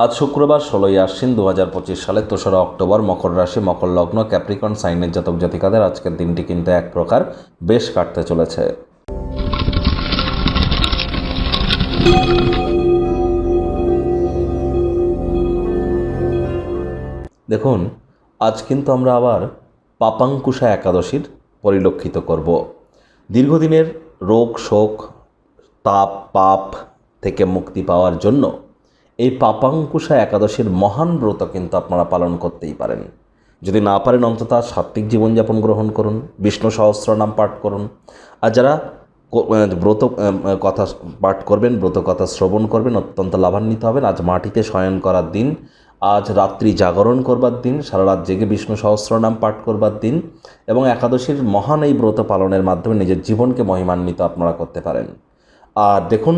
আজ শুক্রবার 16ই আশ্বিন 2025 সালের 3রা অক্টোবর। মকর রাশি, মকর লগ্ন, ক্যাপ্রিকর্ন সাইনের জাতক জাতিকাদের আজকের দিনটি কিন্তু এক প্রকার বেশ কাটতে চলেছে। দেখুন, আজ কিন্তু আমরা আবার পাপাঙ্কুশা একাদশীর পরিলক্ষিত করব। দীর্ঘদিনের রোগ শোক তাপ পাপ থেকে মুক্তি পাওয়ার জন্য এই পাপাঙ্কুশা একাদশীর মহান ব্রত কিন্তু আপনারা পালন করতেই পারেন। যদি না পারেন অন্তত সাত্ত্বিক জীবনযাপন গ্রহণ করুন, বিষ্ণু সহস্রনাম পাঠ করুন। আর যারা ব্রত কথা পাঠ করবেন, ব্রত কথা শ্রবণ করবেন, অত্যন্ত লাভান্বিত হবেন। আজ মাটিতে শয়ন করার দিন, আজ রাত্রি জাগরণ করবার দিন, সারা রাত জেগে বিষ্ণু সহস্রনাম পাঠ করবার দিন এবং একাদশীর মহান এই ব্রত পালনের মাধ্যমে নিজের জীবনকে মহিমান্বিত আপনারা করতে পারেন। আর দেখুন,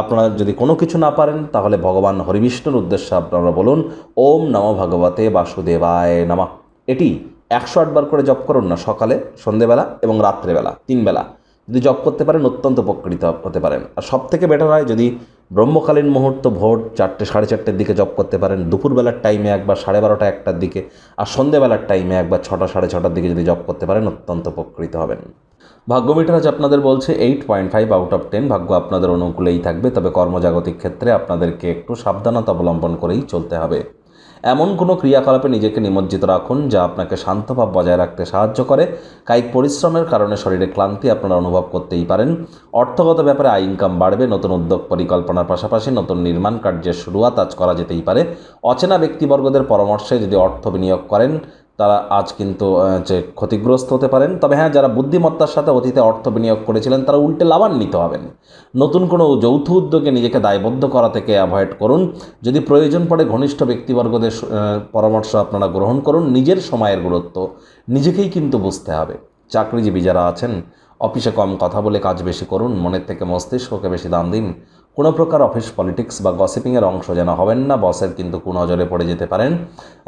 আপনারা যদি কোনো কিছু না পারেন তাহলে ভগবান হরিবিষ্ণুর উদ্দেশ্যে আপনারা বলুন ওম নমো ভগবতে বাসুদেবায় নমঃ। এটি 108 বার করে জপ করুন না, সকালে, সন্ধেবেলা এবং রাত্রেবেলা, 3 বেলা যদি জপ করতে পারেন অত্যন্ত উপকৃত হতে পারেন। আর সব থেকে বেটার হয় যদি ব্রহ্মকালীন মুহূর্ত ভোর 4টে সাড়ে 4টের দিকে জপ করতে পারেন, দুপুরবেলার টাইমে একবার 12:30 1টার দিকে, আর সন্ধেবেলার টাইমে একবার 6টা সাড়ে 6টার দিকে যদি জপ করতে পারেন অত্যন্ত উপকৃত হবেন। ভাগ্য মিটার আজ আপনাদের বলছে 8.5 আউট অফ 10। ভাগ্য আপনাদের অনুকূলেই থাকবে, তবে কর্মজাগতিক ক্ষেত্রে আপনাদেরকে একটু সাবধানতা অবলম্বন করেই চলতে হবে। এমন কোনো ক্রিয়াকলাপে নিজেকে নিমজ্জিত রাখুন যা আপনাকে শান্তভাব বজায় রাখতে সাহায্য করে। কায়িক পরিশ্রমের কারণে শরীরে ক্লান্তি আপনারা অনুভব করতেই পারেন। অর্থগত ব্যাপারে আয় ইনকাম বাড়বে। নতুন উদ্যোগ পরিকল্পনার পাশাপাশি নতুন নির্মাণ কার্যের শুরুয়াত আজ করা যেতেই পারে। অচেনা ব্যক্তিবর্গদের পরামর্শে যদি অর্থ বিনিয়োগ করেন তারা আজ কিন্তু ক্ষতিগ্রস্ত হতে পারেন। তবে হ্যাঁ, যারা বুদ্ধিমত্তার সাথে অতীতে অর্থ বিনিয়োগ করেছিলেন তারা উল্টে লাভান্বিত হবেন। নতুন কোনো যৌথ উদ্যোগে নিজেকে দায়বদ্ধ করা থেকে অ্যাভয়েড করুন। যদি প্রয়োজন পড়ে ঘনিষ্ঠ ব্যক্তিবর্গদের পরামর্শ আপনারা গ্রহণ করুন। নিজের সময়ের গুরুত্ব নিজেকেই কিন্তু বুঝতে হবে। চাকরিজীবী যারা আছেন, অফিসে কম কথা বলে কাজ বেশি করুন, মনের থেকে মস্তিষ্ককে বেশি দাম দিন। কোনো প্রকার অফিস পলিটিক্স বা গসিপিংয়ের অংশ যেন হবেন না, বসের কিন্তু কুনজরে পড়ে যেতে পারেন।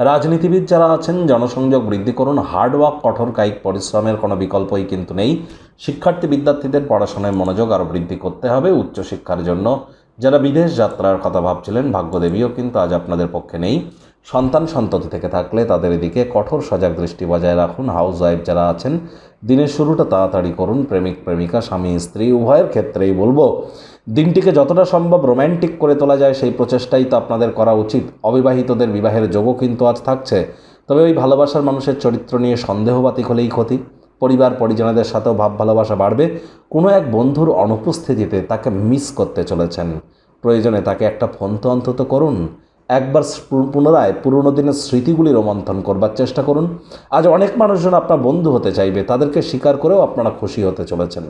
রাজনীতিবিদ যারা আছেন জনসংযোগ বৃদ্ধি করুন। হার্ডওয়ার্ক, কঠোর কায়িক পরিশ্রমের কোনো বিকল্পই কিন্তু নেই। শিক্ষার্থী বিদ্যার্থীদের পড়াশোনায় মনোযোগ আরও বৃদ্ধি করতে হবে উচ্চশিক্ষার জন্য। যারা বিদেশ যাত্রার কথা ভাবছিলেন, ভাগ্যদেবীও কিন্তু আজ আপনাদের পক্ষে নেই। সন্তান সন্ততি থেকে থাকলে তাদের এদিকে কঠোর সজাগ দৃষ্টি বজায় রাখুন। হাউস ওয়াইফ যারা আছেন দিনের শুরুটা তাড়াতাড়ি করুন। প্রেমিক প্রেমিকা, স্বামী স্ত্রী উভয়ের ক্ষেত্রেই বলবো দিনটিকে যতটা সম্ভব রোম্যান্টিক করে তোলা যায় সেই প্রচেষ্টাই তো আপনাদের করা উচিত। অবিবাহিতদের বিবাহের যোগও কিন্তু আজ থাকছে, তবে ওই ভালোবাসার মানুষের চরিত্র নিয়ে সন্দেহবাতিক হলেই ক্ষতি। পরিবার পরিজনদের সাথেও ভাব ভালোবাসা বাড়বে। কোনো এক বন্ধুর অনুপস্থিতিতে তাকে মিস করতে চলেছেন, প্রয়োজনে তাকে একটা ফোন তো অন্তত করুন। একবার পুনরায় পুরনো দিনের স্মৃতিগুলি রোমন্থন করবার চেষ্টা করুন। আজ অনেক মানুষজন আপনার বন্ধু হতে চাইবে, তাদেরকে স্বীকার করেও আপনারা খুশি হতে চলেছেন।